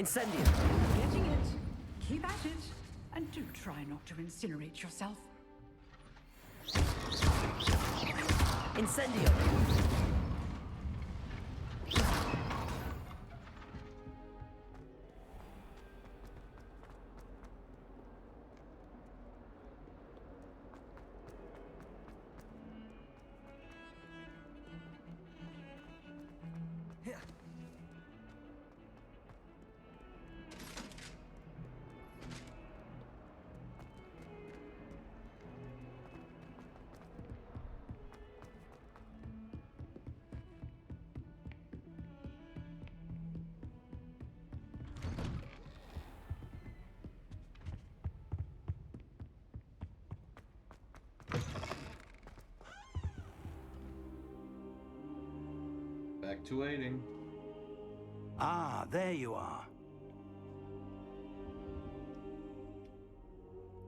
Incendium! Getting it. Keep at it. And do try not to incinerate yourself. Incendium! Back to waiting. Ah, there you are.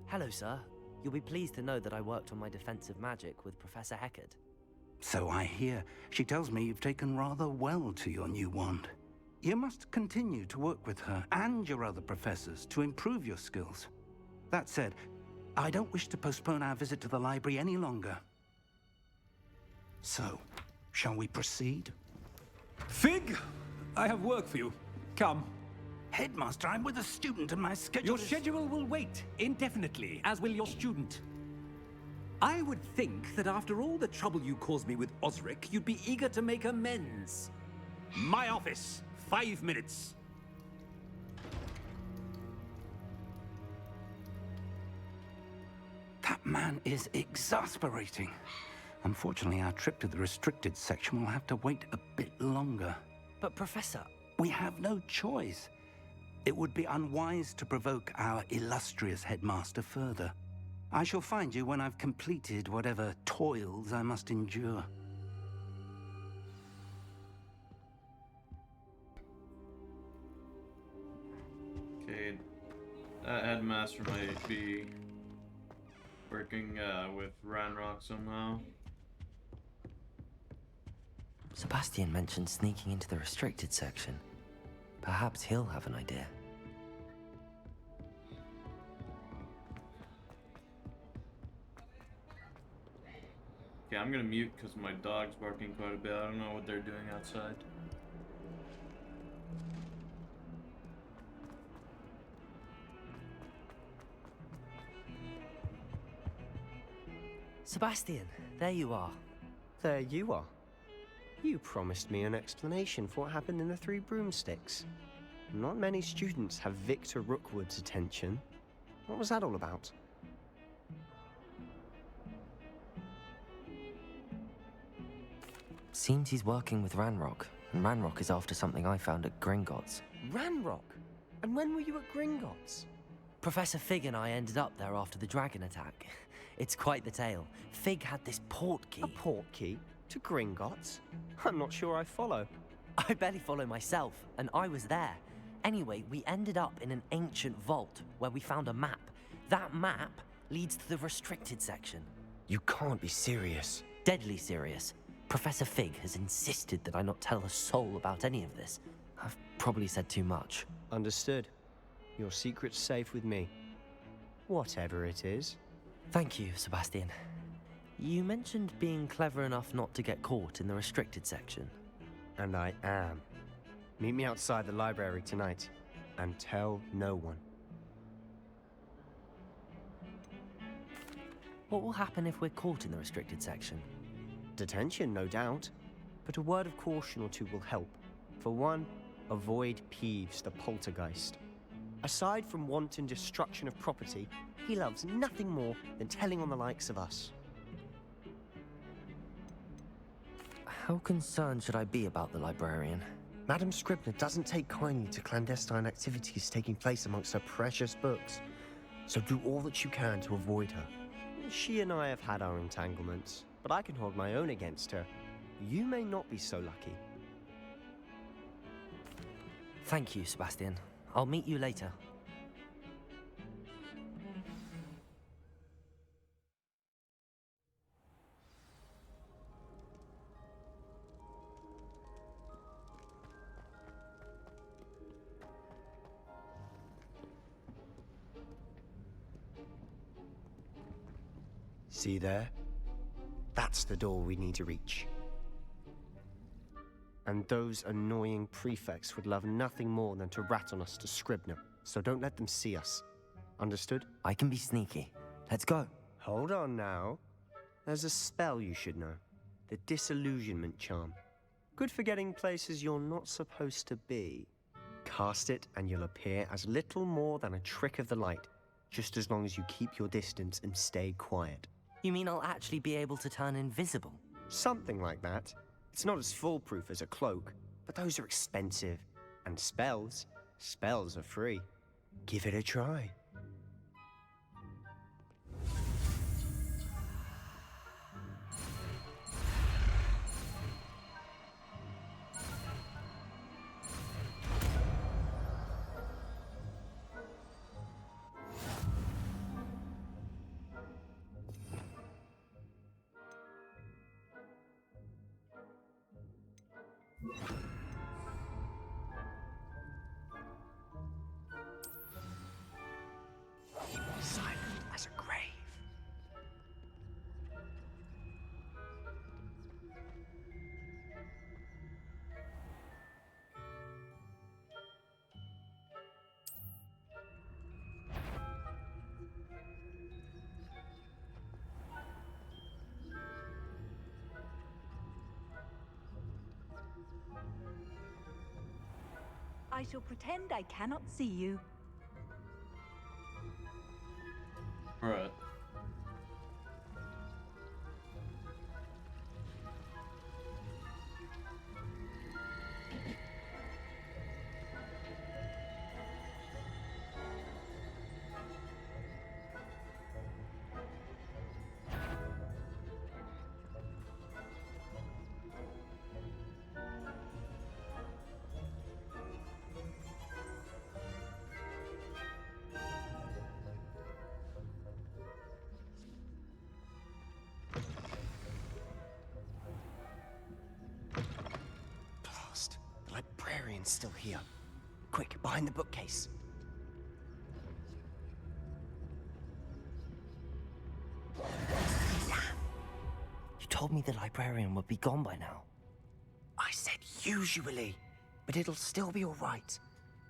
Hello, sir. You'll be pleased to know that I worked on my defensive magic with Professor Heckard. So I hear. She tells me you've taken rather well to your new wand. You must continue to work with her and your other professors to improve your skills. That said, I don't wish to postpone our visit to the library any longer. So, shall we proceed? Fig! I have work for you. Come. Headmaster, I'm with a student and my schedule Your schedule will wait indefinitely, as will your student. I would think that after all the trouble you caused me with Osric, you'd be eager to make amends. My office. 5 minutes. That man is exasperating. Unfortunately, our trip to the restricted section will have to wait a bit longer. But, Professor... We have no choice. It would be unwise to provoke our illustrious headmaster further. I shall find you when I've completed whatever toils I must endure. Okay, that headmaster might be working with Ranrock somehow. Sebastian mentioned sneaking into the restricted section. Perhaps he'll have an idea. Okay, I'm gonna mute because my dog's barking quite a bit. I don't know what they're doing outside. Sebastian, there you are. There you are. You promised me an explanation for what happened in the Three Broomsticks. Not many students have Victor Rookwood's attention. What was that all about? Seems he's working with Ranrock, and Ranrock is after something I found at Gringotts. Ranrock? And when were you at Gringotts? Professor Fig and I ended up there after the dragon attack. It's quite the tale. Fig had this port key. A port key? To Gringotts? I'm not sure I follow. I barely follow myself, and I was there. Anyway, we ended up in an ancient vault where we found a map. That map leads to the restricted section. You can't be serious. Deadly serious. Professor Fig has insisted that I not tell a soul about any of this. I've probably said too much. Understood. Your secret's safe with me. Whatever it is. Thank you, Sebastian. You mentioned being clever enough not to get caught in the restricted section. And I am. Meet me outside the library tonight, and tell no one. What will happen if we're caught in the restricted section? Detention, no doubt. But a word of caution or two will help. For one, avoid Peeves, the poltergeist. Aside from wanton destruction of property, he loves nothing more than telling on the likes of us. How concerned should I be about the librarian? Madame Scribner doesn't take kindly to clandestine activities taking place amongst her precious books, so do all that you can to avoid her. She and I have had our entanglements, but I can hold my own against her. You may not be so lucky. Thank you, Sebastian. I'll meet you later. See there? That's the door we need to reach. And those annoying prefects would love nothing more than to rat on us to Scribner, so don't let them see us. Understood? I can be sneaky. Let's go. Hold on now. There's a spell you should know. The Disillusionment Charm. Good for getting places you're not supposed to be. Cast it and you'll appear as little more than a trick of the light, just as long as you keep your distance and stay quiet. You mean I'll actually be able to turn invisible? Something like that. It's not as foolproof as a cloak, but those are expensive. And spells are free. Give it a try. Silent as a grave. I shall pretend I cannot see you. Alright. Blast. The librarian's still here. Quick, behind the bookcase. You told me the librarian would be gone by now. I said usually, but it'll still be all right.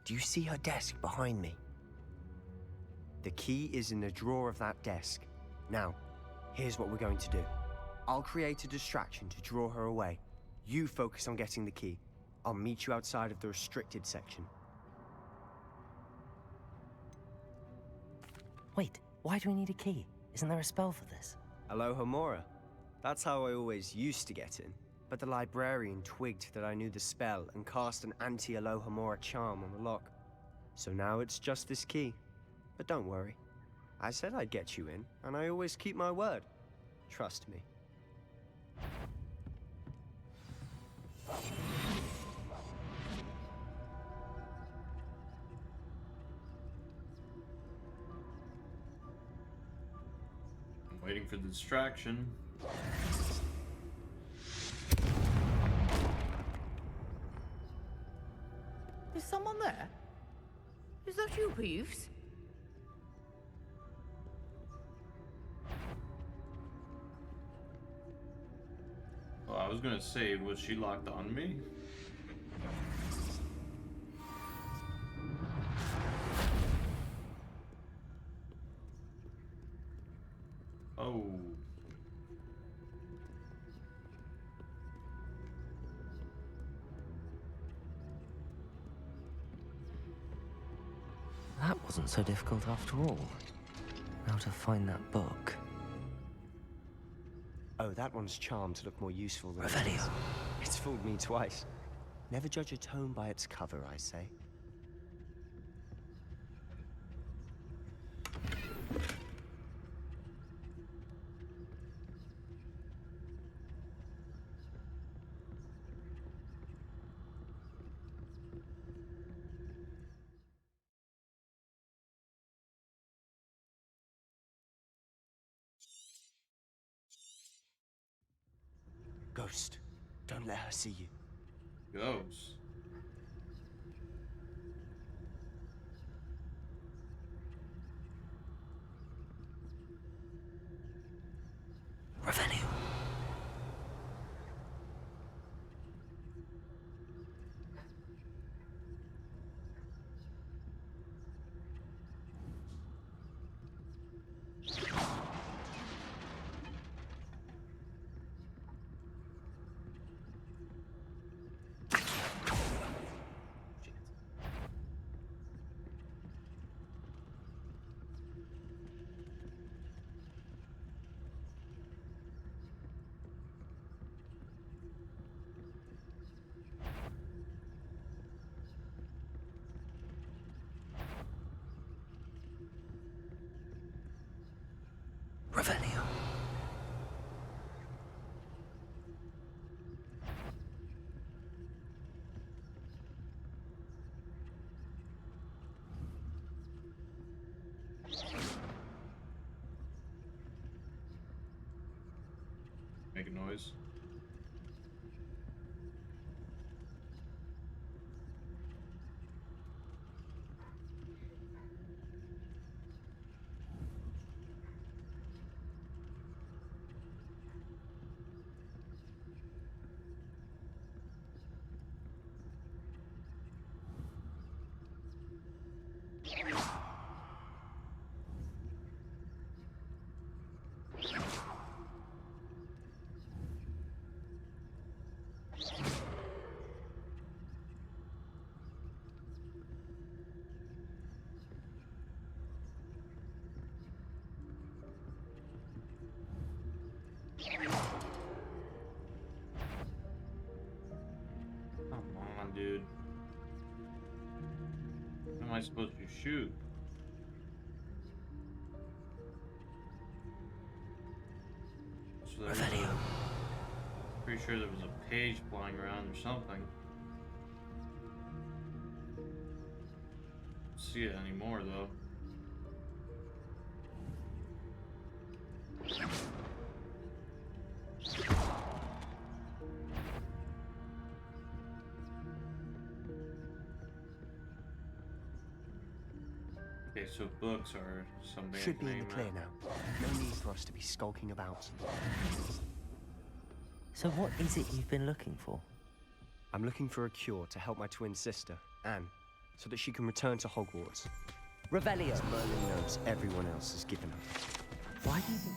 Do you see her desk behind me? The key is in the drawer of that desk. Now, here's what we're going to do. I'll create a distraction to draw her away. You focus on getting the key. I'll meet you outside of the restricted section. Wait, why do we need a key? Isn't there a spell for this? Alohomora. That's how I always used to get in. But the librarian twigged that I knew the spell and cast an anti-Alohomora charm on the lock. So now it's just this key. But don't worry. I said I'd get you in, and I always keep my word. Trust me. I'm waiting for the distraction. Is someone there? Is that you, Peeves? Well, I was gonna say, was she locked on me? Oh. That wasn't so difficult after all. How to find that book. Oh, that one's charmed to look more useful than Revelio. it is. It's fooled me twice. Never judge a tome by its cover, I say. Ghost, don't let her see you. Ghost. Make a noise. Come on, dude. How am I supposed to shoot? So there's, Revelio. pretty sure there was a page flying around or something. Don't see it anymore though. Okay, so books are something. Should be in the clear now. No need for us to be skulking about. So what is it you've been looking for? I'm looking for a cure to help my twin sister, Anne, so that she can return to Hogwarts. Revelio. As Merlin knows everyone else has given her. Why do you think...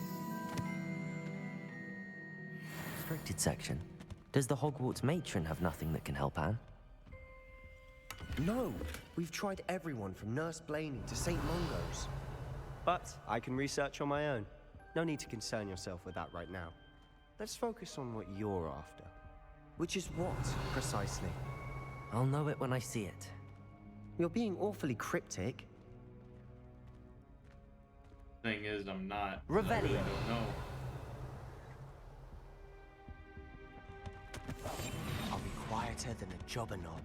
Restricted section. Does the Hogwarts matron have nothing that can help Anne? No! We've tried everyone from Nurse Blaney to St. Mungo's. But I can research on my own. No need to concern yourself with that right now. Let's focus on what you're after. Which is what, precisely? I'll know it when I see it. You're being awfully cryptic. Thing is, I'm not. I really Revelio. don't know. I'll be quieter than a jobber knob.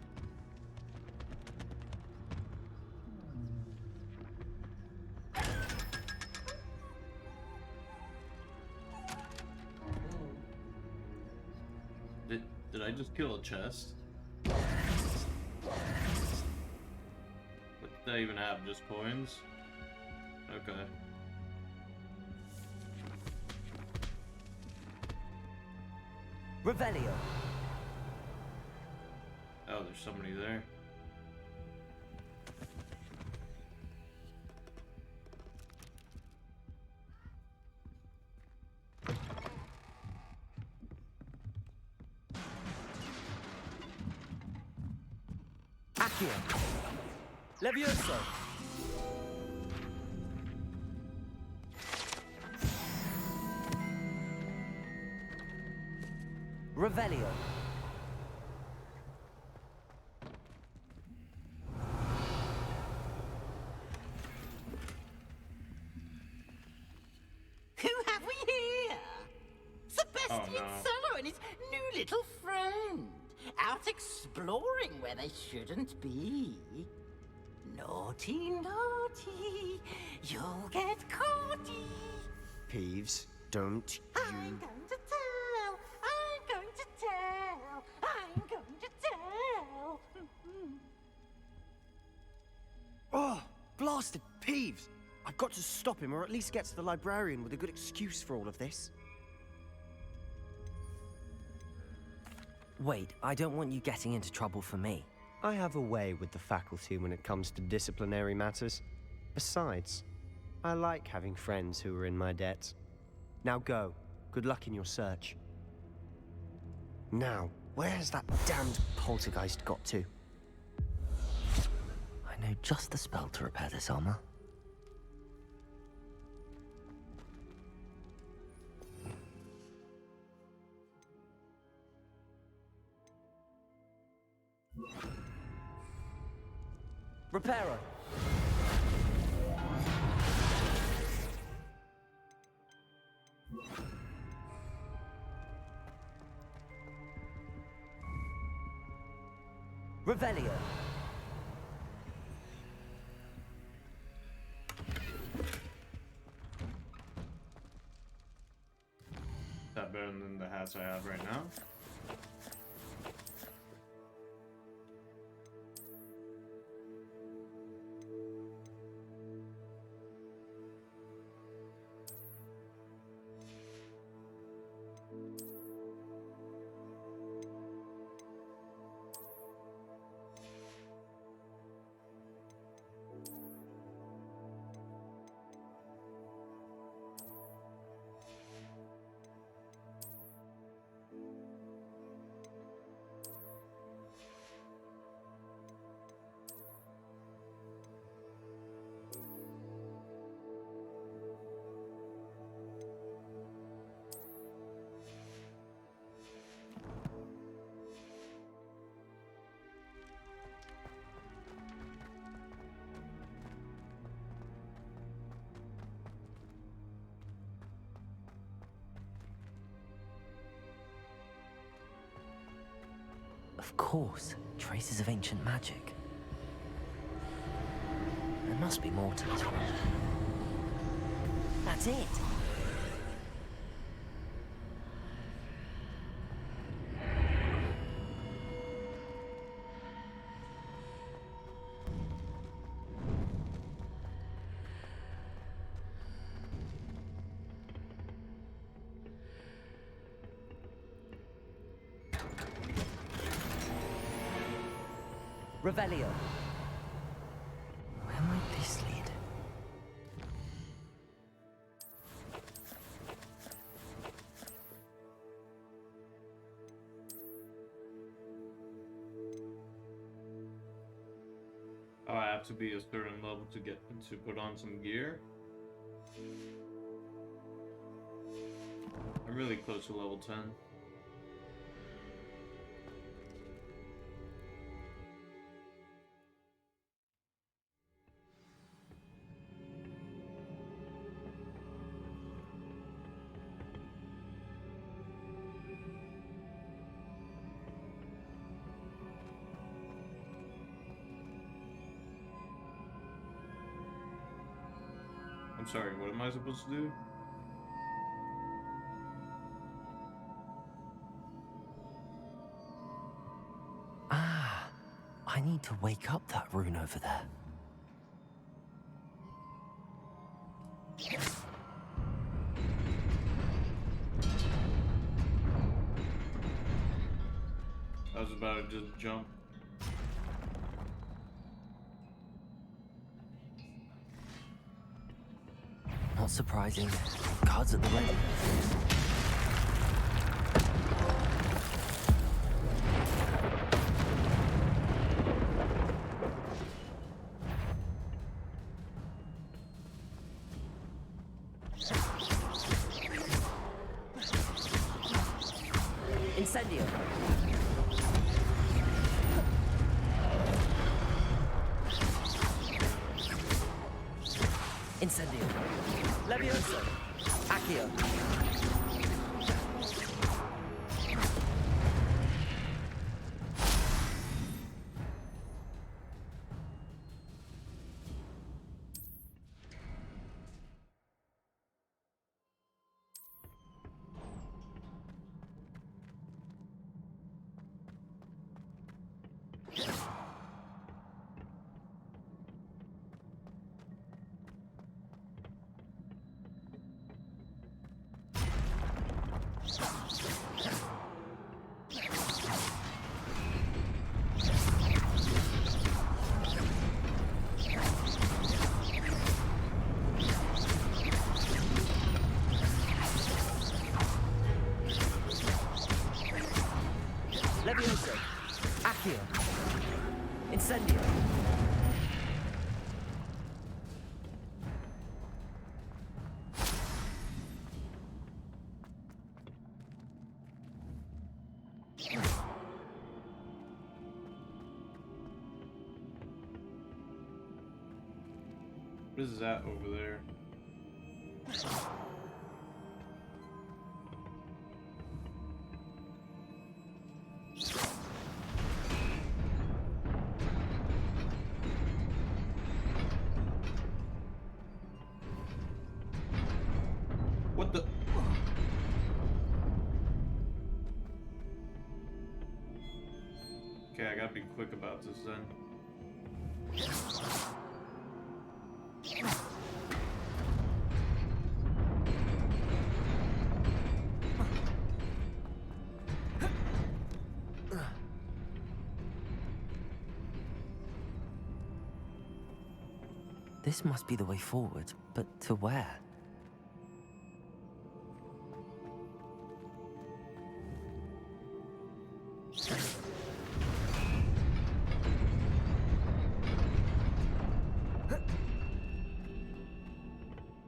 Did I just kill a chest? What did I even have? Just coins? Okay. Revelio. Oh, there's somebody there. Accio. Levioso. Revelio. Who have we here? Sebastian Oh, no. Cello and his new little friend. Out exploring where they shouldn't be. Naughty, naughty. You'll get caughty. Peeves, don't I'm you... going to tell. I'm going to tell. I'm going to tell. Oh, blasted Peeves! I've got to stop him, or at least get to the librarian with a good excuse for all of this. Wait, I don't want you getting into trouble for me. I have a way with the faculty when it comes to disciplinary matters. Besides, I like having friends who are in my debt. Now go. Good luck in your search. Now, where's that damned poltergeist got to? I know just the spell to repair this armor. Reparo. Revelio. Is that better than the hats I have right now. Of course, traces of ancient magic. There must be more to this room. That's it! Revelio. Where might this lead? Oh, I have to be a certain level to get to put on some gear. I'm really close to level 10. I'm sorry, what am I supposed to do? Ah, I need to wake up that rune over there. I was about to just jump. Not surprising. Guards at the ready. Incendio. Incendio. Levioso. Accio. Levioso. Accio. Incendio. What is that over there? What the? Okay, I gotta be quick about this then. This must be the way forward, but to where?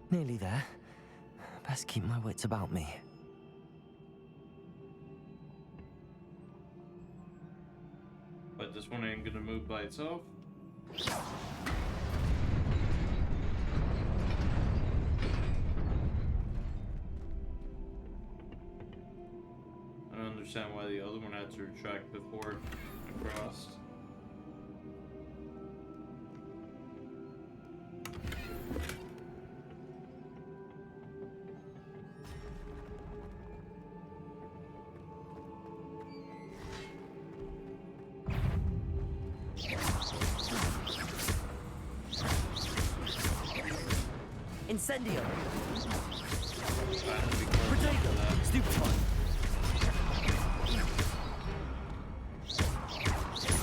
Nearly there. Best keep my wits about me. But this one ain't gonna move by itself. I don't understand why the other one had to retract before it crossed. Incendio! I have to be careful Potato! of that. Stupefy!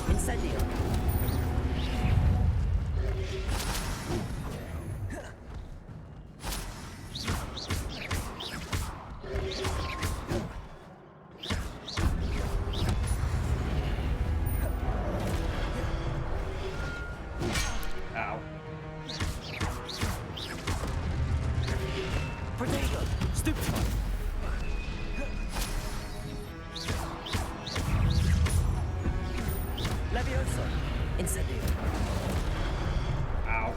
Incendio! Ow. Potato! Stupefy! Levioso! Incendio! Ow.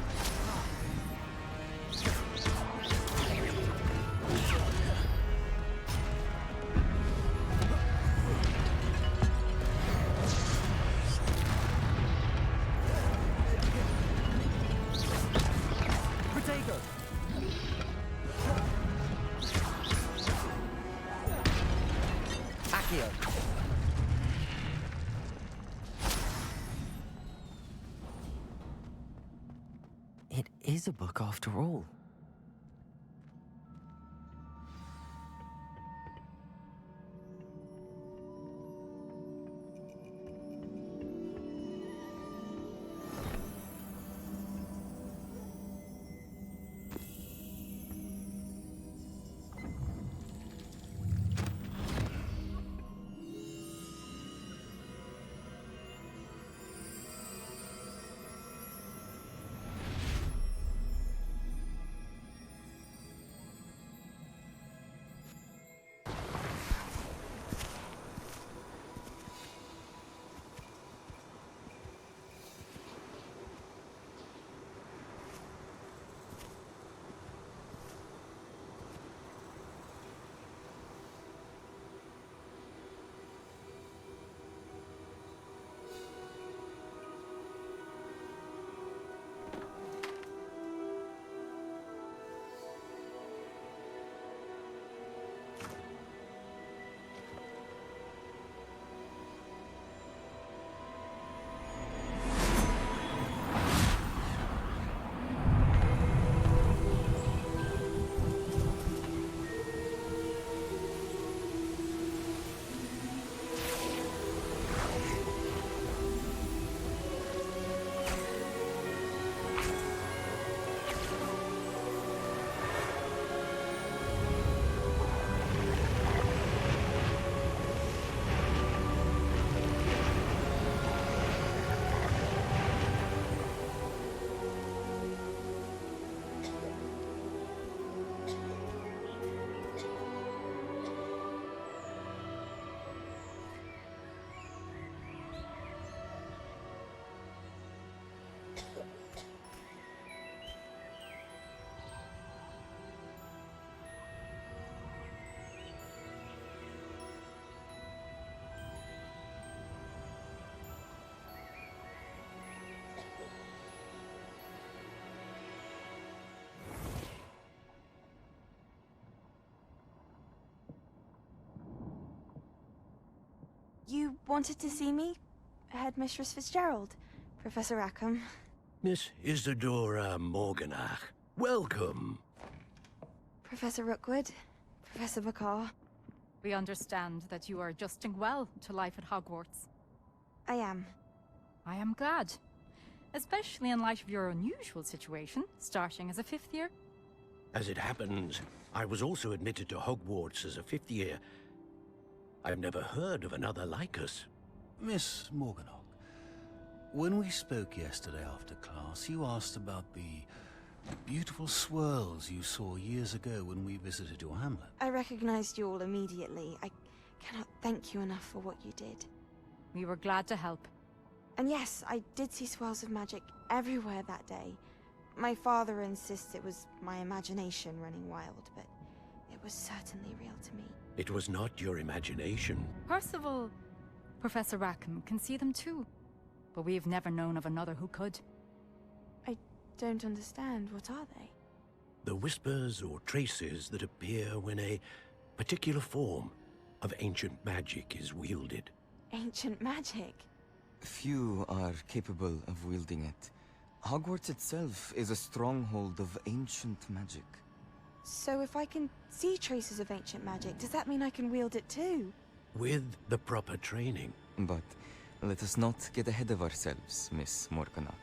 Potato! Accio! It is a book after all. You wanted to see me? Headmistress Fitzgerald, Professor Rackham. Miss Isadora Morganach, welcome. Professor Rookwood, Professor Bakar. We understand that you are adjusting well to life at Hogwarts. I am. I am glad. Especially in light of your unusual situation, starting as a 5th year. As it happens, I was also admitted to Hogwarts as a 5th year. I've never heard of another like us. Miss Morganach, when we spoke yesterday after class, you asked about the beautiful swirls you saw years ago when we visited your hamlet. I recognized you all immediately. I cannot thank you enough for what you did. We were glad to help. And yes, I did see swirls of magic everywhere that day. My father insists it was my imagination running wild, but it was certainly real to me. It was not your imagination. Percival, Professor Rackham can see them too. But we've never known of another who could. I don't understand. What are they? The whispers or traces that appear when a particular form of ancient magic is wielded. Ancient magic? Few are capable of wielding it. Hogwarts itself is a stronghold of ancient magic. So if I can see traces of ancient magic, does that mean I can wield it too? With the proper training. But let us not get ahead of ourselves, Miss Morganach.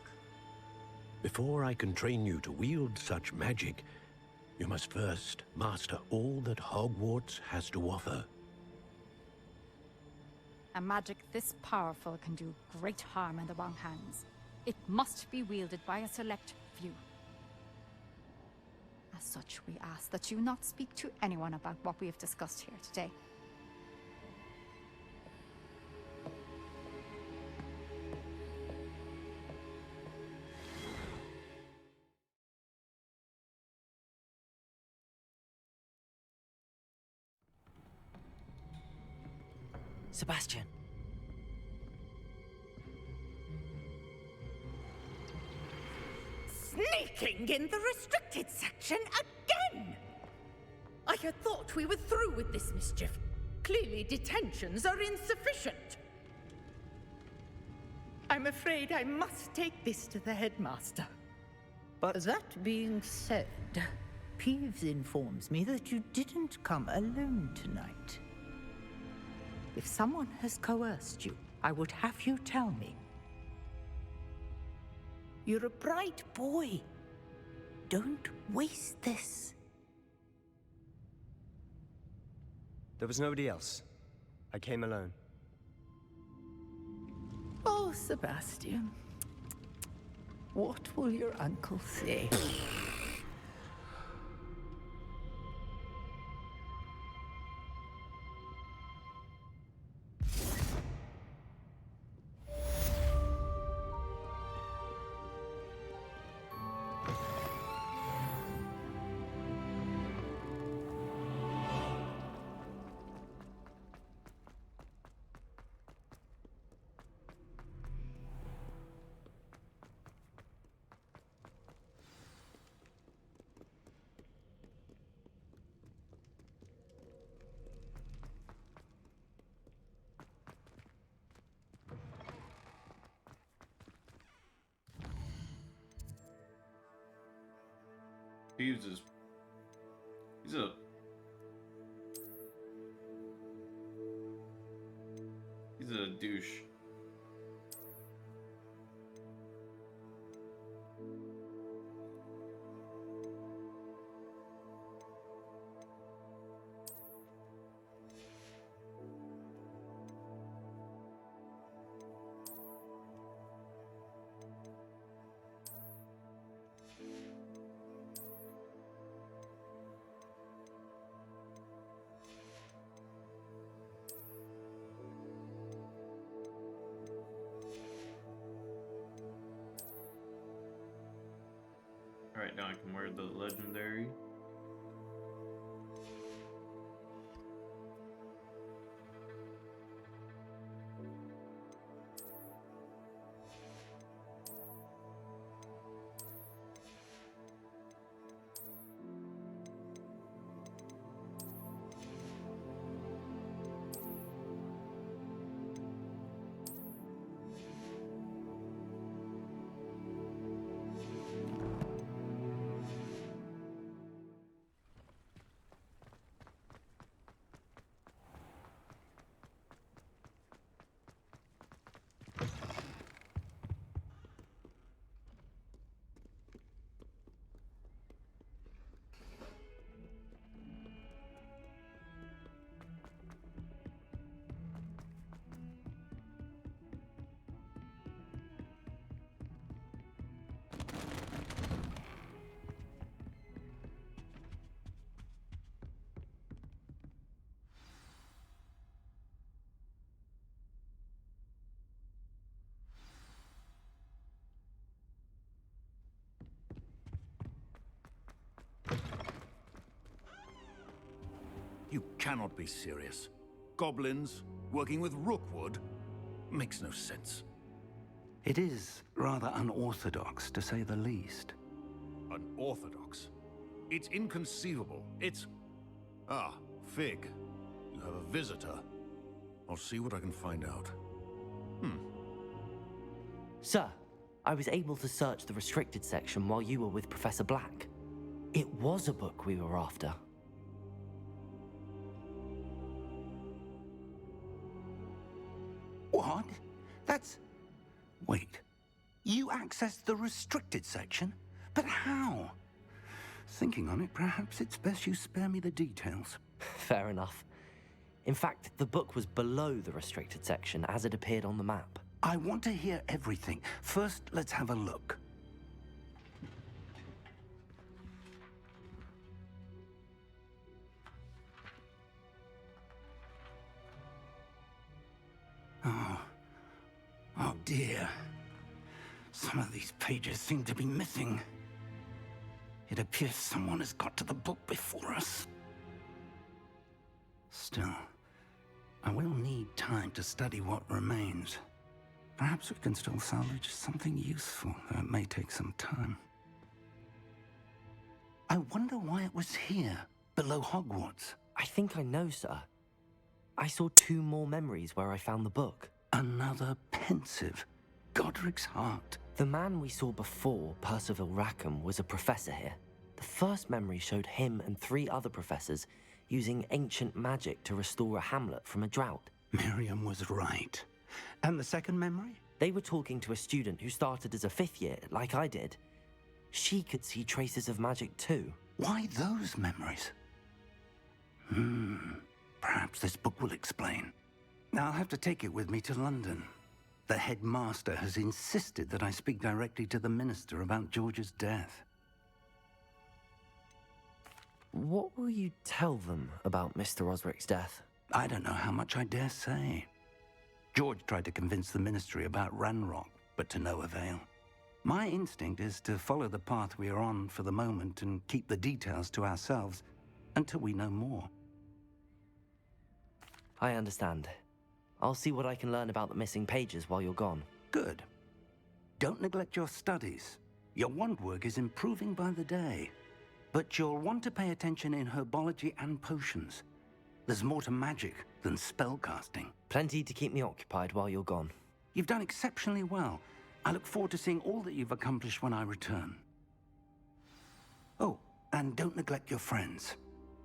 Before I can train you to wield such magic, you must first master all that Hogwarts has to offer. A magic this powerful can do great harm in the wrong hands. It must be wielded by a select few. As such, we ask that you not speak to anyone about what we have discussed here today. Sebastian. Sneaking in the restricted section again! I had thought we were through with this mischief. Clearly detentions are insufficient. I'm afraid I must take this to the headmaster. But that being said, Peeves informs me that you didn't come alone tonight. If someone has coerced you, I would have you tell me. You're a bright boy. Don't waste this. There was nobody else. I came alone. Oh, Sebastian. What will your uncle say? Peeves is... He's a douche. Alright, now I can wear the legendary. You cannot be serious. Goblins working with Rookwood? Makes no sense. It is rather unorthodox, to say the least. Unorthodox? It's inconceivable. It's... Ah, Fig. You have a visitor. I'll see what I can find out. Sir, I was able to search the restricted section while you were with Professor Black. It was a book we were after. What? That's... Wait. You accessed the restricted section? But how? Thinking on it, perhaps it's best you spare me the details. Fair enough. In fact, the book was below the restricted section as it appeared on the map. I want to hear everything. First, let's have a look. Oh dear. Some of these pages seem to be missing. It appears someone has got to the book before us. Still, I will need time to study what remains. Perhaps we can still salvage something useful, though it may take some time. I wonder why it was here, below Hogwarts. I think I know, sir. I saw 2 more memories where I found the book. Another pensive. Godric's heart. The man we saw before, Percival Rackham, was a professor here. The first memory showed him and 3 other professors using ancient magic to restore a hamlet from a drought. Miriam was right. And the second memory? They were talking to a student who started as a 5th year, like I did. She could see traces of magic too. Why those memories? Perhaps this book will explain. Now I'll have to take it with me to London. The headmaster has insisted that I speak directly to the minister about George's death. What will you tell them about Mr. Osric's death? I don't know how much I dare say. George tried to convince the ministry about Ranrock, but to no avail. My instinct is to follow the path we are on for the moment and keep the details to ourselves until we know more. I understand. I'll see what I can learn about the missing pages while you're gone. Good. Don't neglect your studies. Your wand work is improving by the day. But you'll want to pay attention in herbology and potions. There's more to magic than spellcasting. Plenty to keep me occupied while you're gone. You've done exceptionally well. I look forward to seeing all that you've accomplished when I return. Oh, and don't neglect your friends.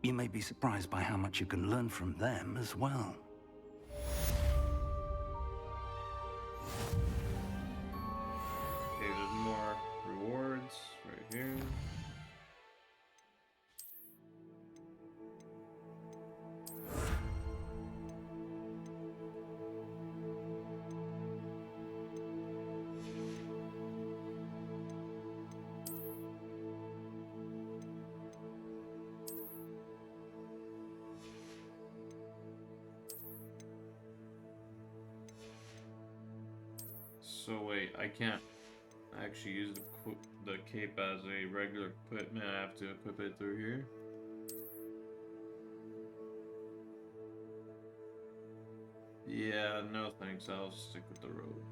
You may be surprised by how much you can learn from them as well. Okay, there's more rewards right here. So wait, I can't actually use the cape as a regular equipment. I have to equip it through here. Yeah, no thanks. I'll stick with the robe.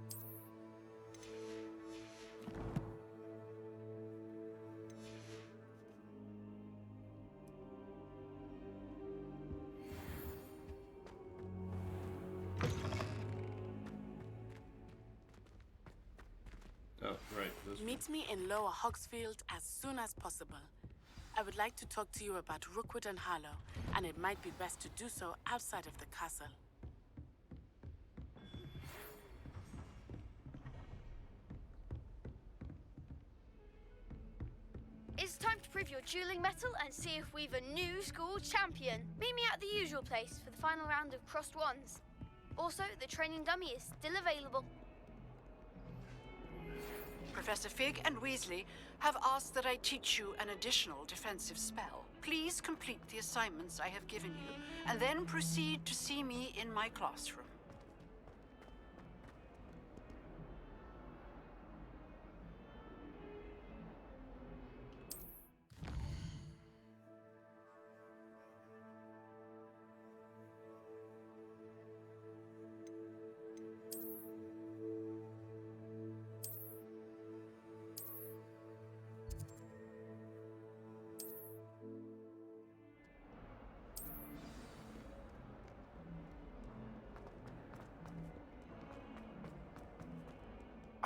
Oh, right. This one. Meet me in Lower Hogsfield as soon as possible. I would like to talk to you about Rookwood and Harlow, and it might be best to do so outside of the castle. It's time to prove your dueling mettle and see if we've a new school champion. Meet me at the usual place for the final round of crossed wands. Also, the training dummy is still available. Professor Fig and Weasley have asked that I teach you an additional defensive spell. Please complete the assignments I have given you, and then proceed to see me in my classroom.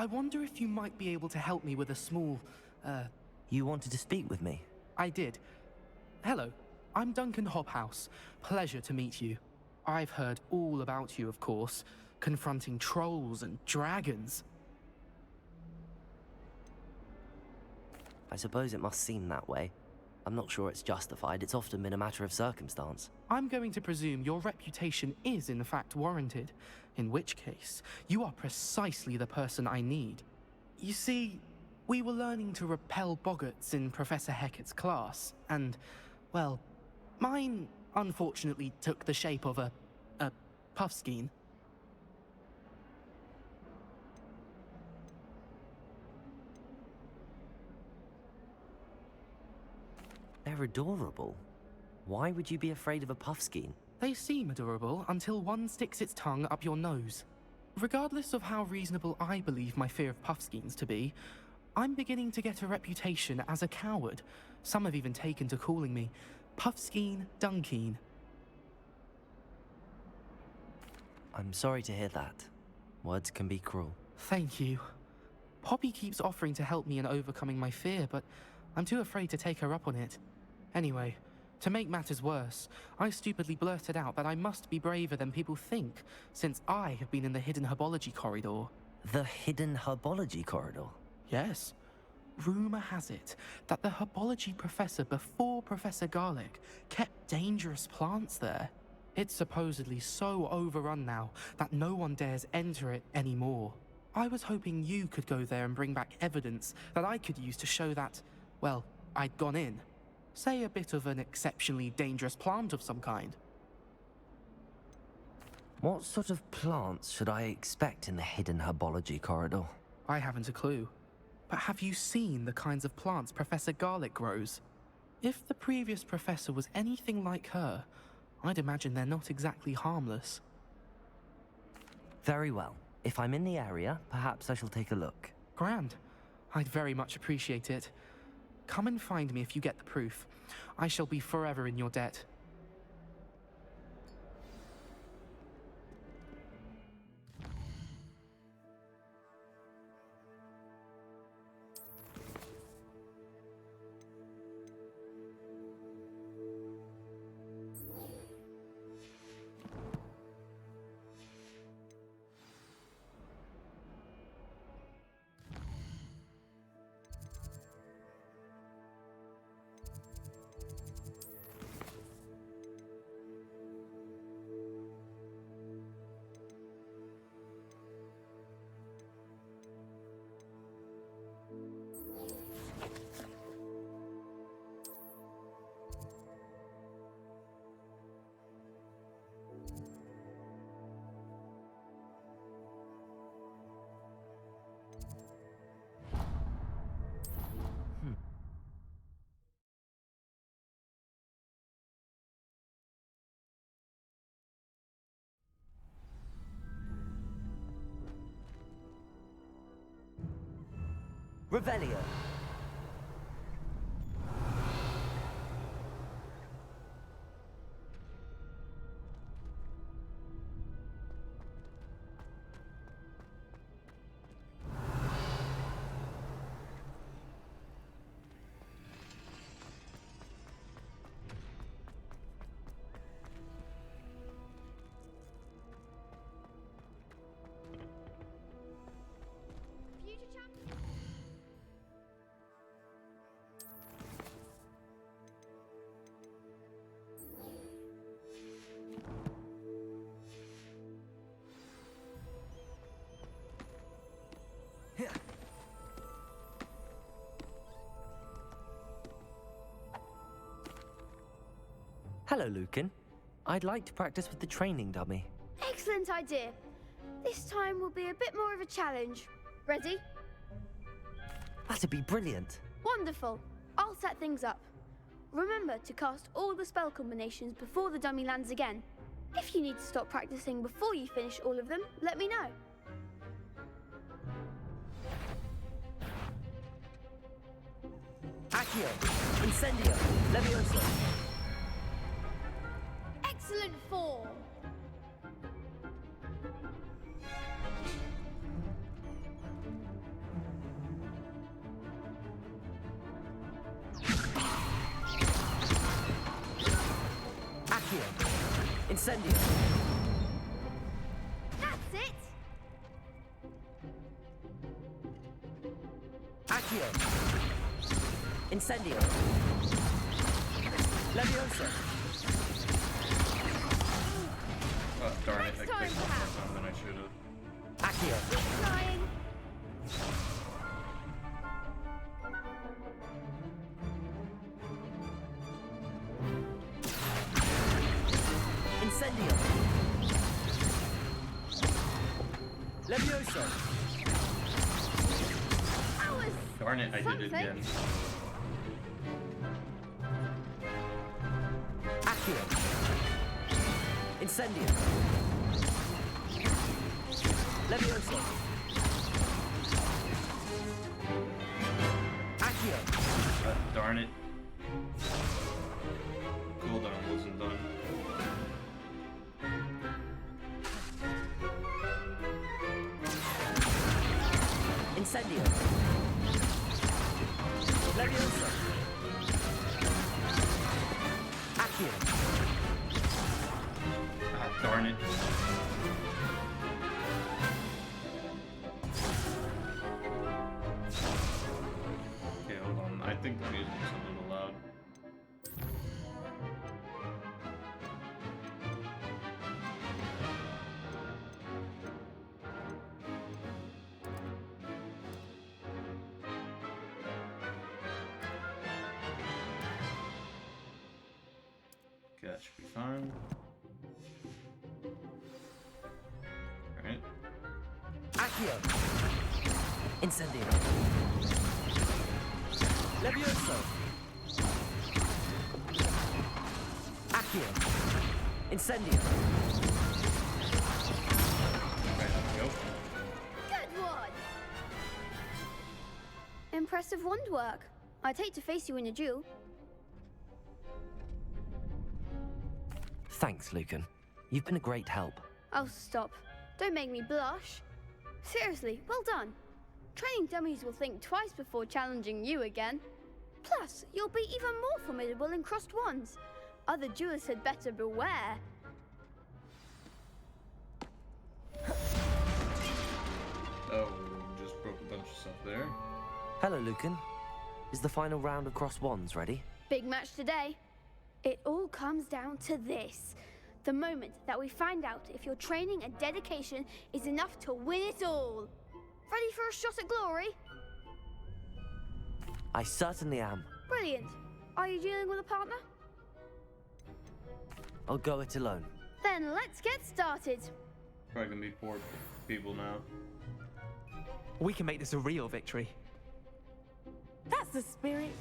I wonder if you might be able to help me with a small, You wanted to speak with me? I did. Hello, I'm Duncan Hobhouse. Pleasure to meet you. I've heard all about you, of course, confronting trolls and dragons. I suppose it must seem that way. I'm not sure it's justified. It's often been a matter of circumstance. I'm going to presume your reputation is in fact warranted, in which case, you are precisely the person I need. You see, we were learning to repel boggarts in Professor Hecat's class, and, well, mine unfortunately took the shape of a puffskein. They're adorable. Why would you be afraid of a puffskein? They seem adorable until one sticks its tongue up your nose. Regardless of how reasonable I believe my fear of puffskeins to be, I'm beginning to get a reputation as a coward. Some have even taken to calling me Puffskein Dunkeen. I'm sorry to hear that. Words can be cruel. Thank you. Poppy keeps offering to help me in overcoming my fear, but I'm too afraid to take her up on it. Anyway, to make matters worse, I stupidly blurted out that I must be braver than people think, since I have been in the hidden herbology corridor. The hidden herbology corridor? Yes. Rumor has it that the herbology professor before Professor Garlic kept dangerous plants there. It's supposedly so overrun now that no one dares enter it anymore. I was hoping you could go there and bring back evidence that I could use to show that, well, I'd gone in. Say a bit of an exceptionally dangerous plant of some kind. What sort of plants should I expect in the hidden herbology corridor? I haven't a clue. But have you seen the kinds of plants Professor Garlic grows? If the previous professor was anything like her, I'd imagine they're not exactly harmless. Very well. If I'm in the area, perhaps I shall take a look. Grand. I'd very much appreciate it. Come and find me if you get the proof. I shall be forever in your debt. Revelio. Hello, Lucan. I'd like to practice with the training dummy. Excellent idea. This time will be a bit more of a challenge. Ready? That'd be brilliant. Wonderful. I'll set things up. Remember to cast all the spell combinations before the dummy lands again. If you need to stop practicing before you finish all of them, let me know. Accio! Incendio! Levioso! Excellent form! Incendio. That's it! Accio. Incendio. Leviosa. Oh, darn it, I Next clicked time, one more perhaps. time than I should have. Accio. Keep trying. Incendio. Leviosa. That was Darn it, I did it something. again. Accio. Incendio. Leviosa. Accio. Darn it. Cooldown wasn't done. Incendio. Leviosa. Accio. Darn it. Okay, hold on. I think the music's a little loud. Okay, that should be fine. Alright. Accio. Incendio. Levioso. Accio. Incendio. Right, go. Good one! Impressive wand work. I'd hate to face you in a duel. Thanks, Lucan. You've been a great help. Oh, stop. Don't make me blush. Seriously, well done. Training dummies will think twice before challenging you again. Plus, you'll be even more formidable in crossed wands. Other duelists had better beware. Oh, just broke a bunch of stuff there. Hello, Lucan. Is the final round of cross wands ready? Big match today. It all comes down to this. The moment that we find out if your training and dedication is enough to win it all. Ready for a shot at glory? I certainly am. Brilliant. Are you dealing with a partner? I'll go it alone. Then let's get started. Probably gonna be poor people now. We can make this a real victory. That's the spirit.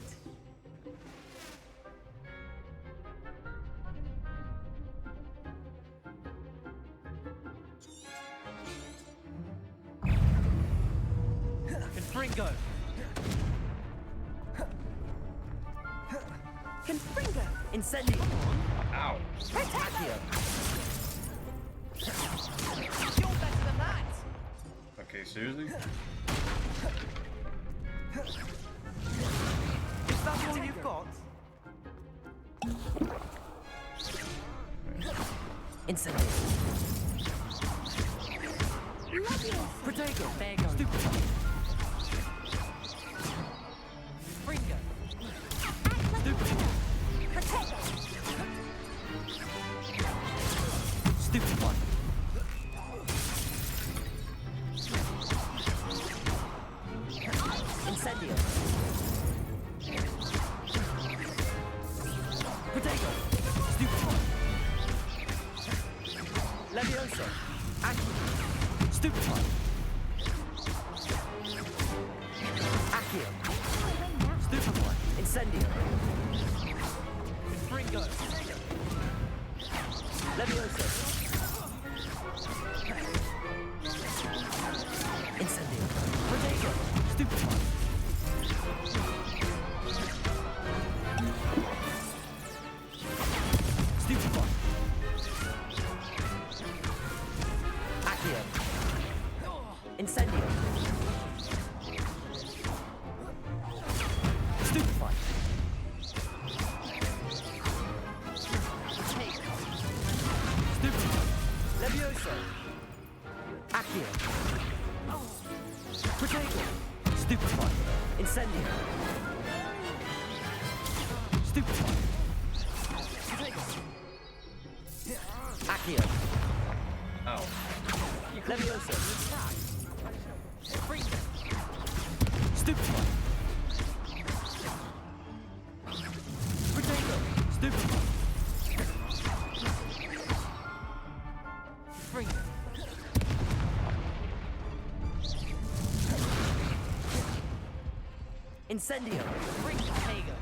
Confringo. Confringo. Incendio. Ow. Accio. You're better than that. Okay, seriously? Is that all you've got? Incendio. Protego. There goes. Stupid. Fringo. Stupid one. Incendio. Protego. Stupid one. Levioso. Accio. Stupid one. Accio. Stupid one. Incendio. Fringo. Levioso. Incendio. Protego. Stupid one. Stupid one. Accio. Incendio. Stupid one. Accio. Protego. Stupefy. Incendio. Stupefy. Accio. Ow. Leviosa. Stupefy. Protego. Stupefy. Incendio. Protego.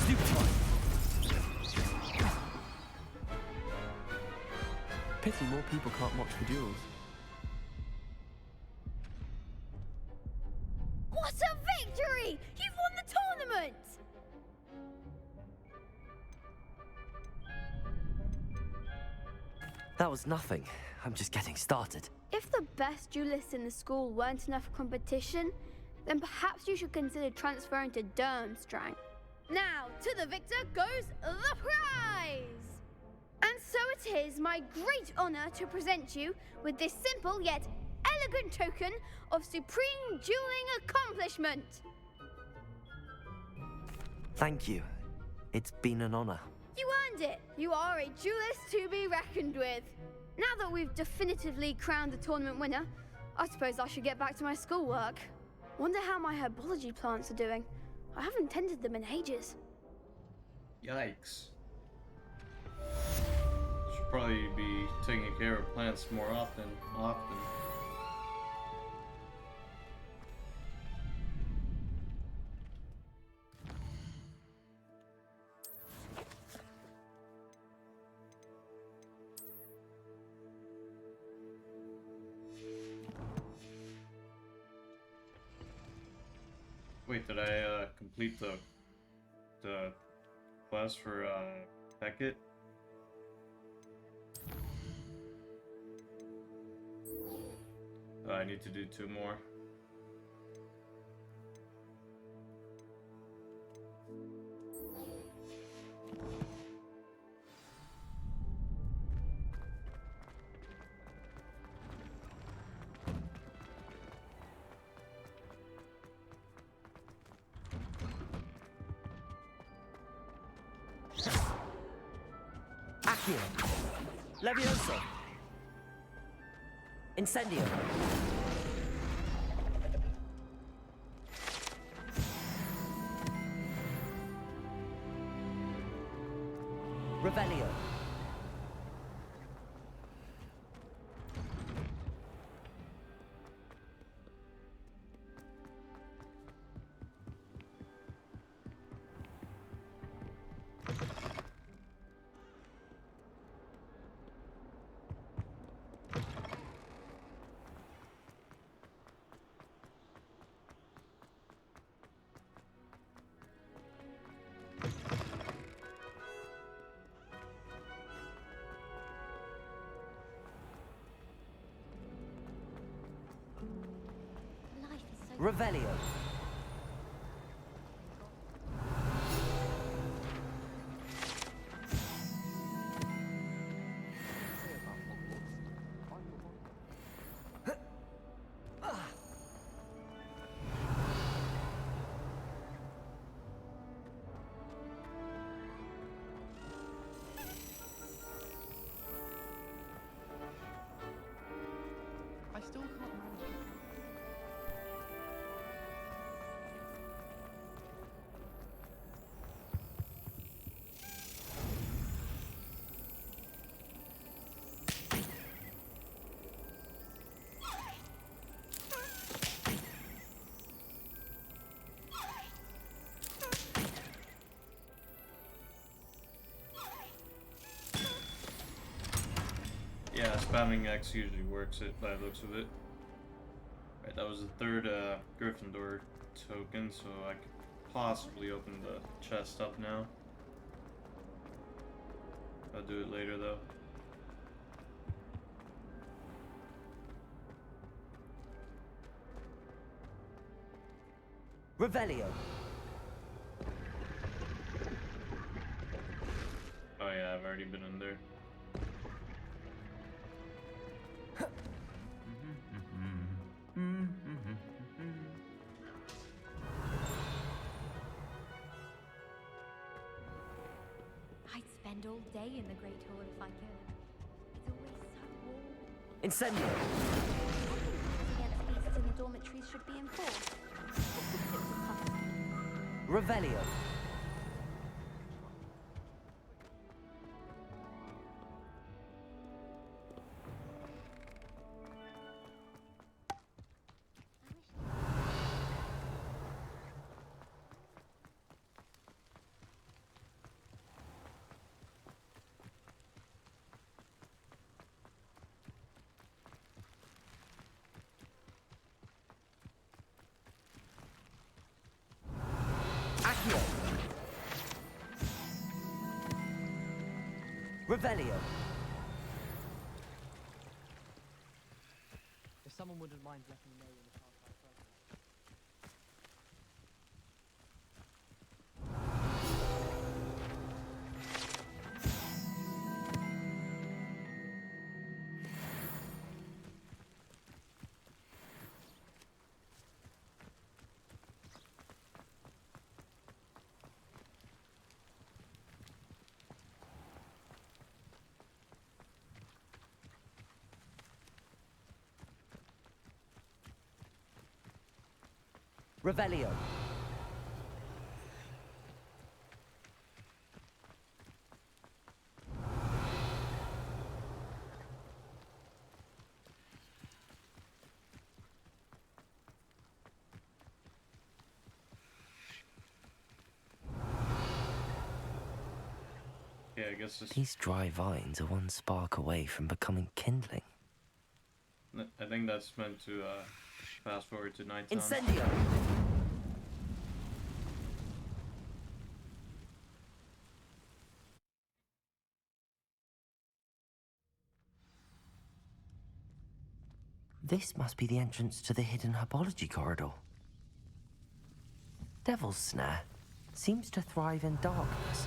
Stupefy. Pity more people can't watch the duels. What a victory! You've won the tournament! That was nothing. I'm just getting started. If the best duelists in the school weren't enough competition, then perhaps you should consider transferring to Durmstrang. Now, to the victor goes the prize! And so it is my great honor to present you with this simple yet elegant token of supreme dueling accomplishment. Thank you. It's been an honor. You earned it. You are a duelist to be reckoned with. Now that we've definitively crowned the tournament winner, I suppose I should get back to my schoolwork. Wonder how my herbology plants are doing. I haven't tended them in ages. Yikes. Should probably be taking care of plants more often. Wait, did I complete the quest for Beckett? I need to do 2 more. Accio. Leviosa. Incendio. Revelio. Revelio. I still can't manage it. Yeah, spamming X usually works it by the looks of it. Right, that was the 3rd Gryffindor token, so I could possibly open the chest up now. I'll do it later though. Revelio. Oh yeah, I've already been in there. spend all day in the Great Hall if I could. It's always so warm. Incendio! I think against beasts in the dormitories should be enforced. Revelio. Accio. Revelio. If someone wouldn't mind letting me know when the child's present. Revelio. Yeah, I guess this... These dry vines are one spark away from becoming kindling. I think that's meant to fast forward to nighttime. Incendio! This must be the entrance to the hidden herbology corridor. Devil's Snare seems to thrive in darkness.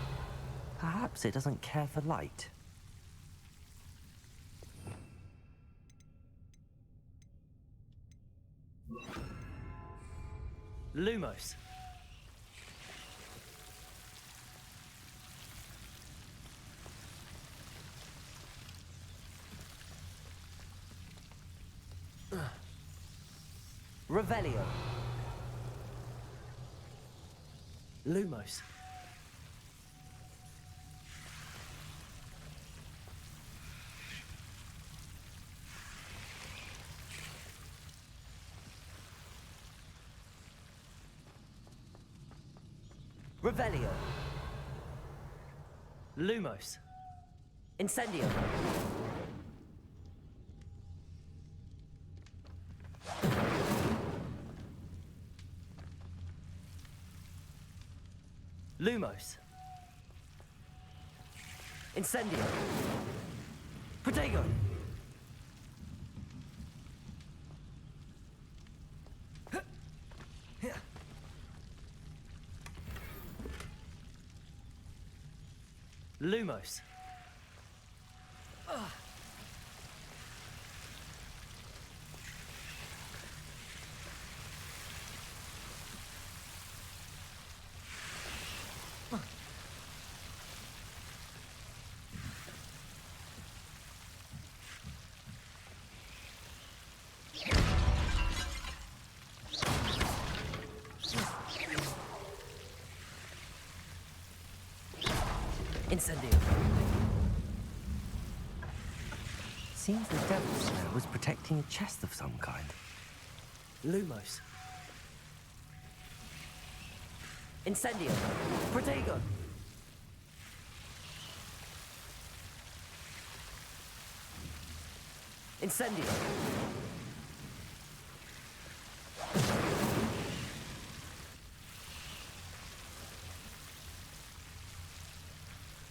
Perhaps it doesn't care for light. Lumos. Revelio. Lumos. Revelio. Lumos. Incendio. Lumos. Incendio. Protego. Lumos. Incendio. Seems the Devil's Snare was protecting a chest of some kind. Lumos. Incendio. Protego. Incendio.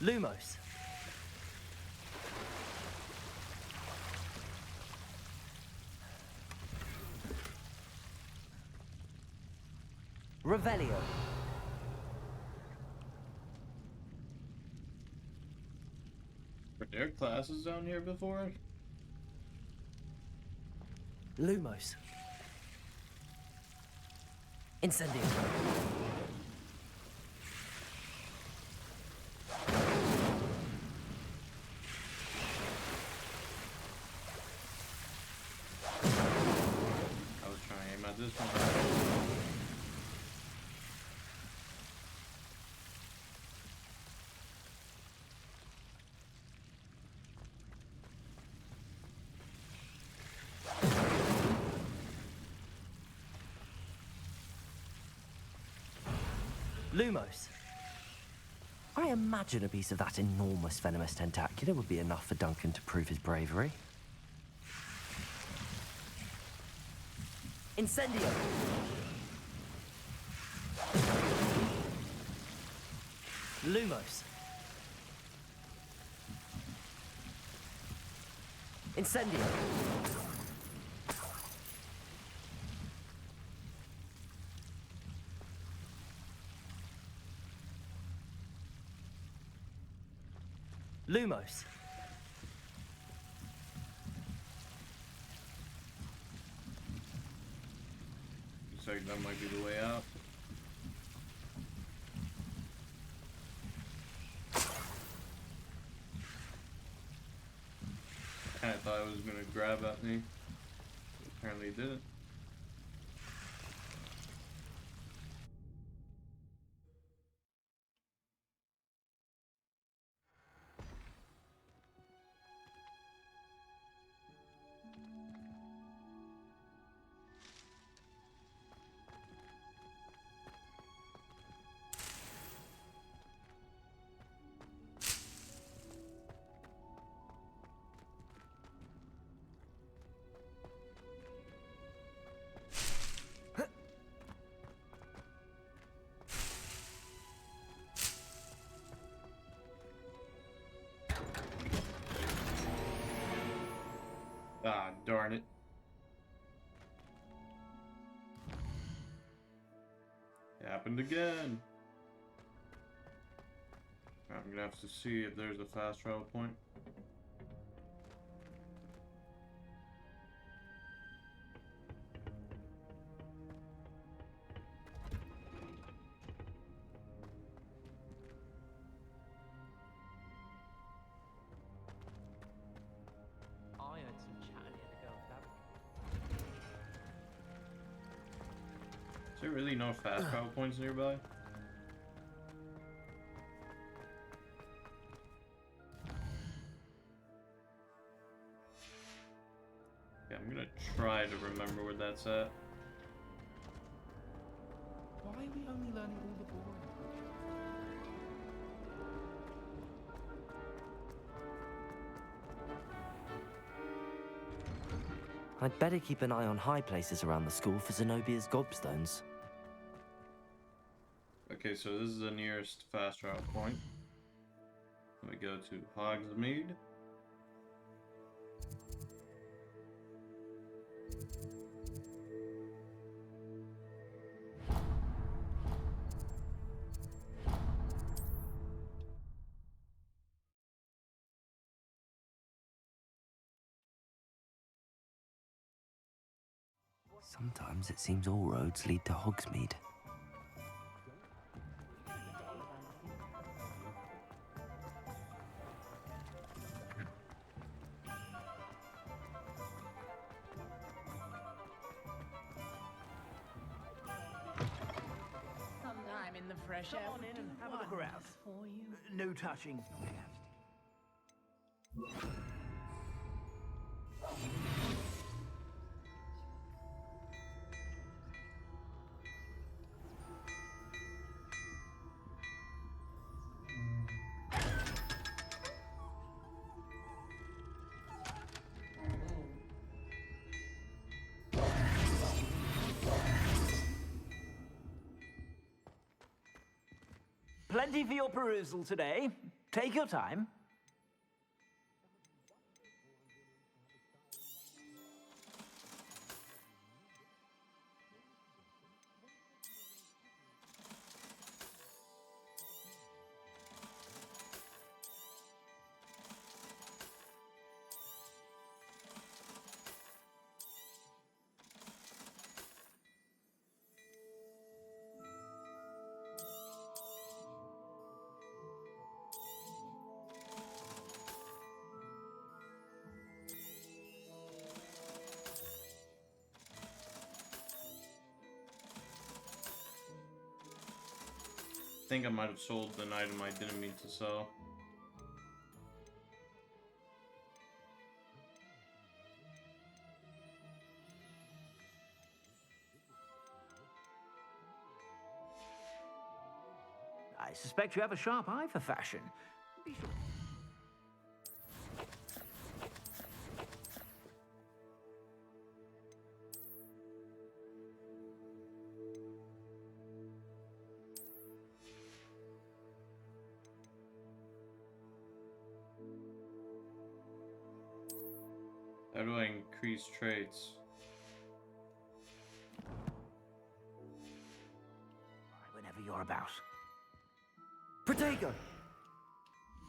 Lumos. Revelio. Were there classes down here before? Lumos. Incendio. this one. Lumos. I imagine a piece of that enormous venomous tentacula would be enough for Duncan to prove his bravery. Incendio! Lumos. Incendio! Lumos. Looks like that might be the way out. Kinda thought it was gonna grab at me. Apparently it didn't. Ah, darn it. It happened again. I'm gonna have to see if there's a fast travel point. I heard some chatting the other girl. Is there really no fast travel points nearby? Yeah, I'm gonna try to remember where that's at. Why are we only learning all the boring? I'd better keep an eye on high places around the school for Zenobia's gobstones. Okay, so this is the nearest fast travel point. We go to Hogsmeade. Sometimes it seems all roads lead to Hogsmeade. Sometime in the fresh air. Come on in and have a look around. For you. No touching. Plenty for your perusal today. Take your time. think I might have sold an item I didn't mean to sell. I suspect you have a sharp eye for fashion. Be sure. How do I increase traits? Whenever you're about. Protego!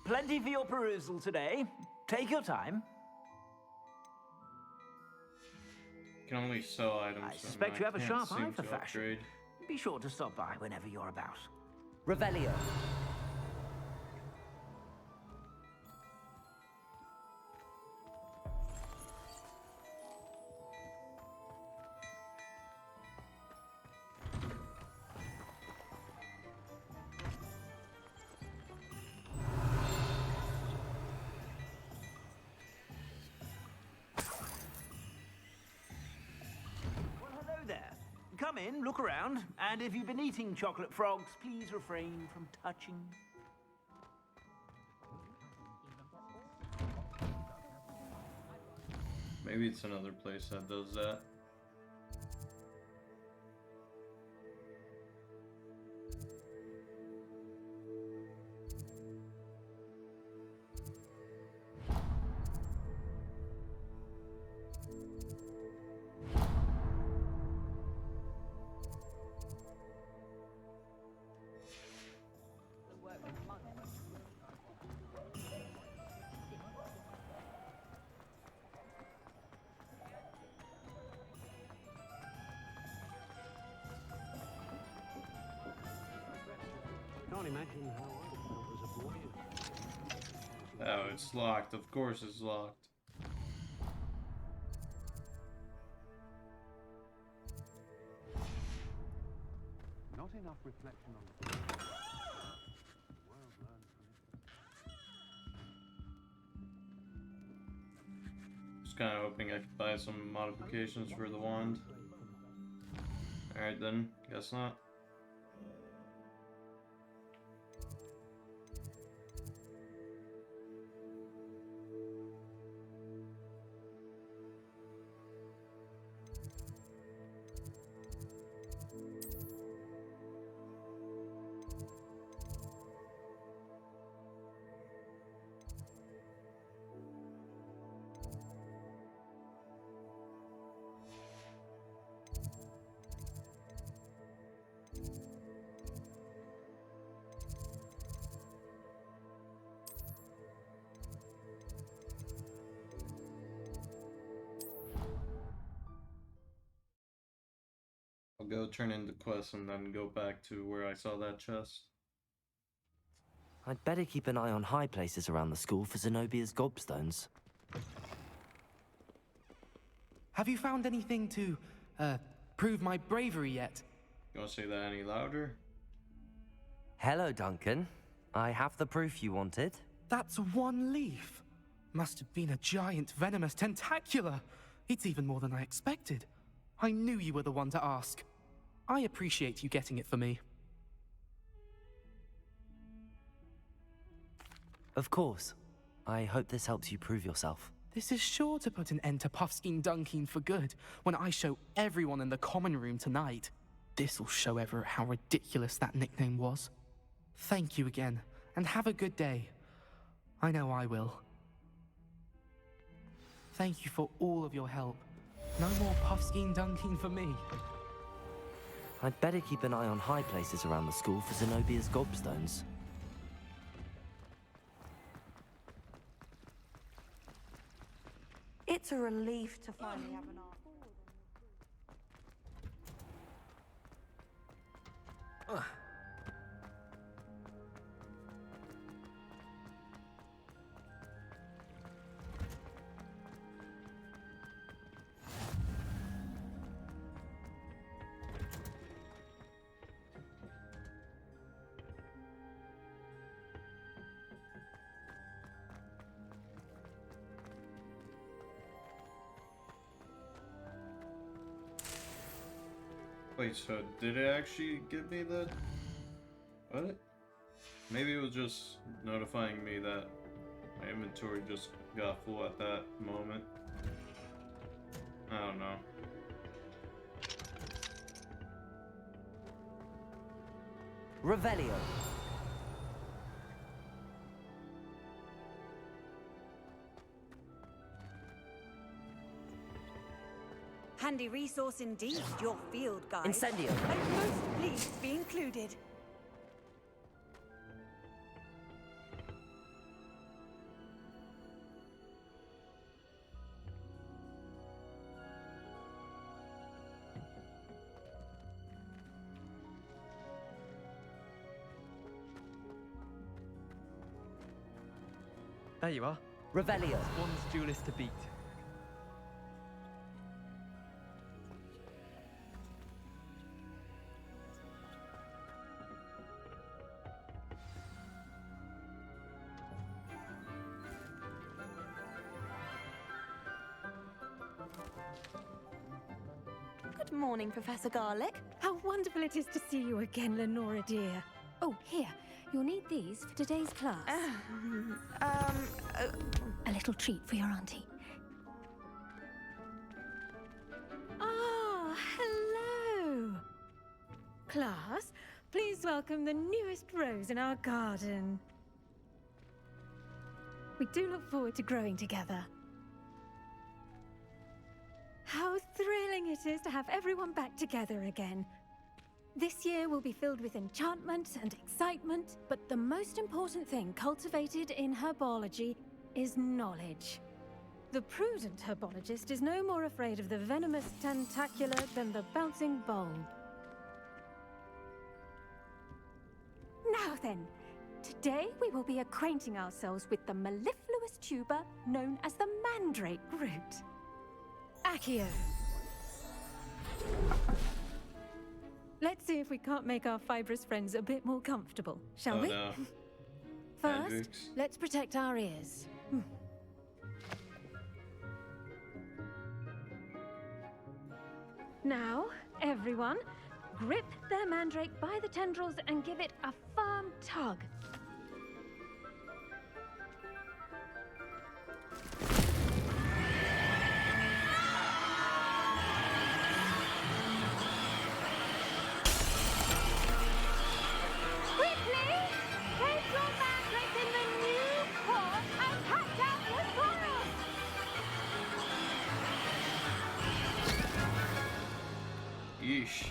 Plenty for your perusal today. Take your time. Can only sell items. I suspect you have a can't sharp seem eye for to fashion. upgrade. Be sure to stop by whenever you're about. Revelio. Well, hello there. Come in, look around, and if you've been eating chocolate frogs, please refrain from touching. Maybe it's another place that does that. Can't imagine how I felt as a boy. Oh, it's locked. Of course it's locked. Not enough reflection on the world learned from Just kind of hoping I could buy some modifications for the wand. Alright then, guess not. I'll go turn in the quest and then go back to where I saw that chest. I'd better keep an eye on high places around the school for Zenobia's gobstones. Have you found anything to, prove my bravery yet? You want to say that any louder? Hello, Duncan. I have the proof you wanted. That's one leaf. Must have been a giant venomous tentacula. It's even more than I expected. I knew you were the one to ask. I appreciate you getting it for me. Of course. I hope this helps you prove yourself. This is sure to put an end to Puffskein Dunkeen for good when I show everyone in the common room tonight. This'll show Everett how ridiculous that nickname was. Thank you again, and have a good day. I know I will. Thank you for all of your help. No more Puffskein Dunkeen for me. I'd better keep an eye on high places around the school for Zenobia's gobstones. It's a relief to finally have an art. Wait, so did it actually give me the... What? Maybe it was just notifying me that my inventory just got full at that moment. I don't know. Revelio. Handy resource indeed, your field guide. Incendio. I'm most pleased to be included. There you are. Revelio. One's duelist to beat. Good morning, Professor Garlic. How wonderful it is to see you again, Lenora dear. Oh, here. You'll need these for today's class. A little treat for your auntie. Ah, hello. Class, please welcome the newest rose in our garden. We do look forward to growing together. How thrilling it is to have everyone back together again. This year will be filled with enchantment and excitement, but the most important thing cultivated in herbology is knowledge. The prudent herbologist is no more afraid of the venomous tentacula than the bouncing bulb. Now then, today we will be acquainting ourselves with the mellifluous tuber known as the mandrake root. Accio. Let's see if we can't make our fibrous friends a bit more comfortable, shall we? No. First, Hendrix. let's protect our ears. Now, everyone, grip their mandrake by the tendrils and give it a firm tug. Yeesh.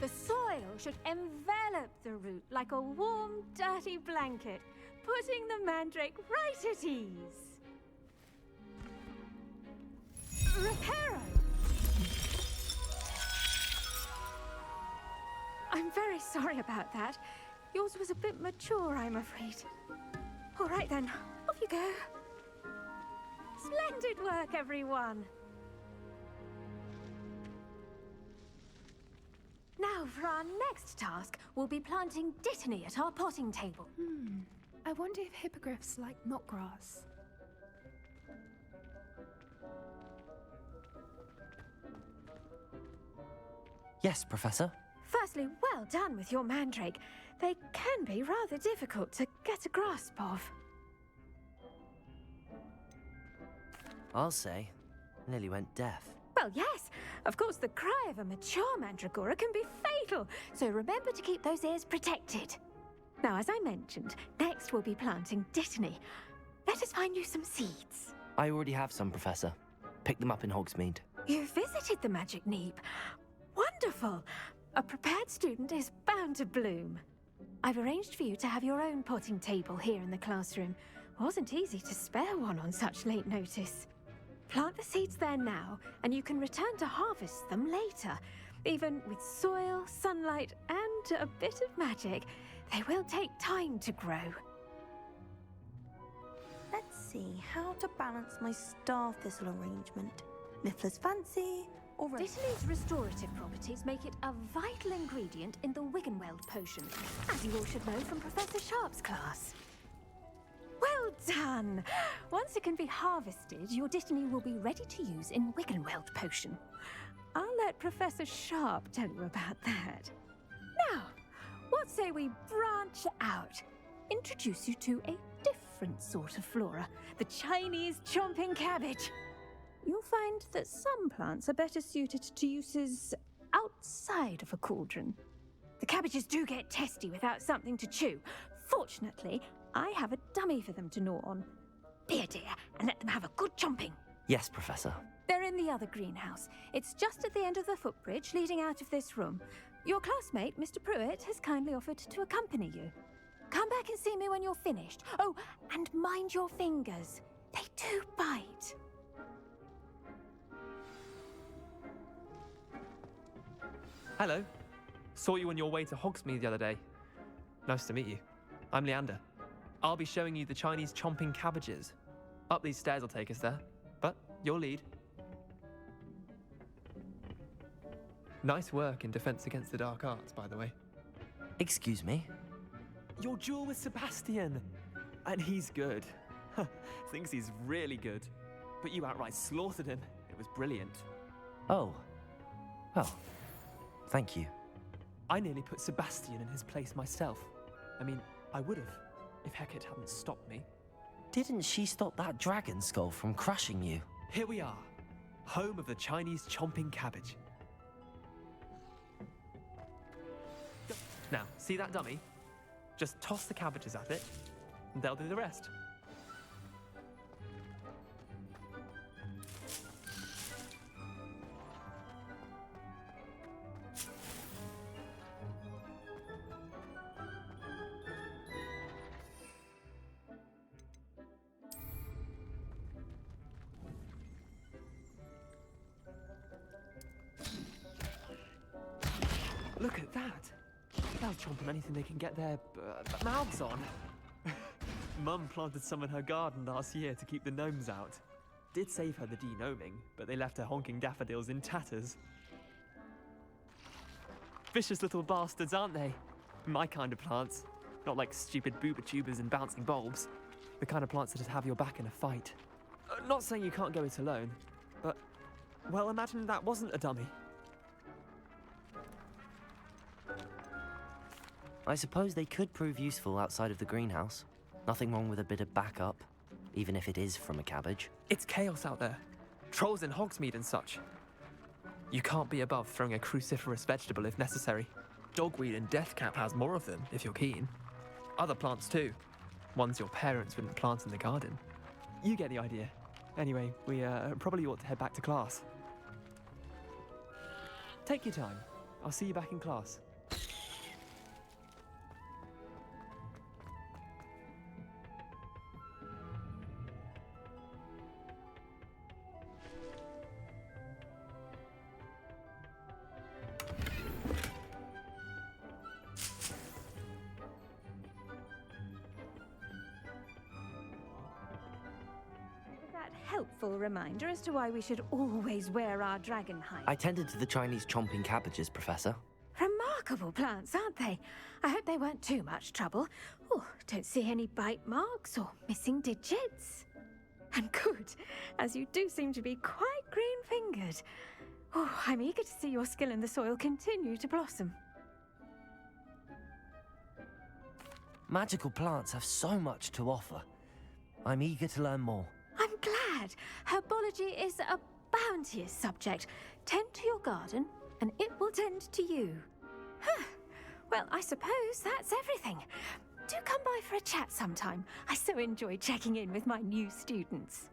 The soil should envelop the root like a warm, dirty blanket, putting the mandrake right at ease. Reparo! I'm very sorry about that. Yours was a bit mature, I'm afraid. All right then, off you go. Splendid work, everyone! Now, for our next task, we'll be planting dittany at our potting table. I wonder if hippogriffs like knotgrass. Yes, Professor. Firstly, well done with your mandrake. They can be rather difficult to get a grasp of. I'll say. Nearly went deaf. Well, yes. Of course, the cry of a mature mandragora can be fatal, so remember to keep those ears protected. Now, as I mentioned, next we'll be planting dittany. Let us find you some seeds. I already have some, Professor. Pick them up in Hogsmeade. You visited the Magic Neep. Wonderful! A prepared student is bound to bloom. I've arranged for you to have your own potting table here in the classroom. Wasn't easy to spare one on such late notice. Plant the seeds there now, and you can return to harvest them later. Even with soil, sunlight, and a bit of magic, they will take time to grow. Let's see how to balance my star thistle arrangement. Niffler's fancy, or Dittany's restorative properties make it a vital ingredient in the Wiggenweld potion, as you all should know from Professor Sharp's class. Well done! Once it can be harvested, your Dittany will be ready to use in Wiggenweld potion. I'll let Professor Sharp tell you about that. Now, what say we branch out? Introduce you to a different sort of flora, the Chinese chomping cabbage. You'll find that some plants are better suited to uses outside of a cauldron. The cabbages do get testy without something to chew. Fortunately, I have a dummy for them to gnaw on. Dear, and let them have a good chomping. Yes, Professor. They're in the other greenhouse. It's just at the end of the footbridge leading out of this room. Your classmate, Mr. Pruitt, has kindly offered to accompany you. Come back and see me when you're finished. Oh, and mind your fingers. They do bite. Hello. Saw you on your way to Hogsmeade the other day. Nice to meet you. I'm Leander. I'll be showing you the Chinese chomping cabbages. Up these stairs will take us there, but you'll lead. Nice work in Defense Against the Dark Arts, by the way. Excuse me? Your duel with Sebastian! And he's good. Thinks he's really good. But you outright slaughtered him. It was brilliant. Oh. Well, thank you. I nearly put Sebastian in his place myself. I mean, I would have, if Hecate hadn't stopped me. Didn't she stop that dragon skull from crushing you? Here we are, home of the Chinese chomping cabbage. Now, see that dummy? Just toss the cabbages at it, and they'll do the rest. Look at that! They'll chomp on anything they can get their mouths on. Mum planted some in her garden last year to keep the gnomes out. Did save her the de-gnoming, but they left her honking daffodils in tatters. Vicious little bastards, aren't they? My kind of plants. Not like stupid booba tubers and bouncing bulbs. The kind of plants that'd have your back in a fight. Not saying you can't go it alone, but, well, imagine that wasn't a dummy. I suppose they could prove useful outside of the greenhouse. Nothing wrong with a bit of backup, even if it is from a cabbage. It's chaos out there. Trolls in Hogsmeade and such. You can't be above throwing a cruciferous vegetable if necessary. Dogweed and deathcap has more of them, if you're keen. Other plants too. Ones your parents wouldn't plant in the garden. You get the idea. Anyway, we probably ought to head back to class. Take your time. I'll see you back in class. Helpful reminder as to why we should always wear our dragon hide. I tended to the Chinese chomping cabbages, Professor. Remarkable plants, aren't they? I hope they weren't too much trouble. Oh, don't see any bite marks or missing digits. And good, as you do seem to be quite green-fingered. Oh, I'm eager to see your skill in the soil continue to blossom. Magical plants have so much to offer. I'm eager to learn more. I'm glad. Herbology is a bounteous subject. Tend to your garden, and it will tend to you. Well, I suppose that's everything. Do come by for a chat sometime. I so enjoy checking in with my new students.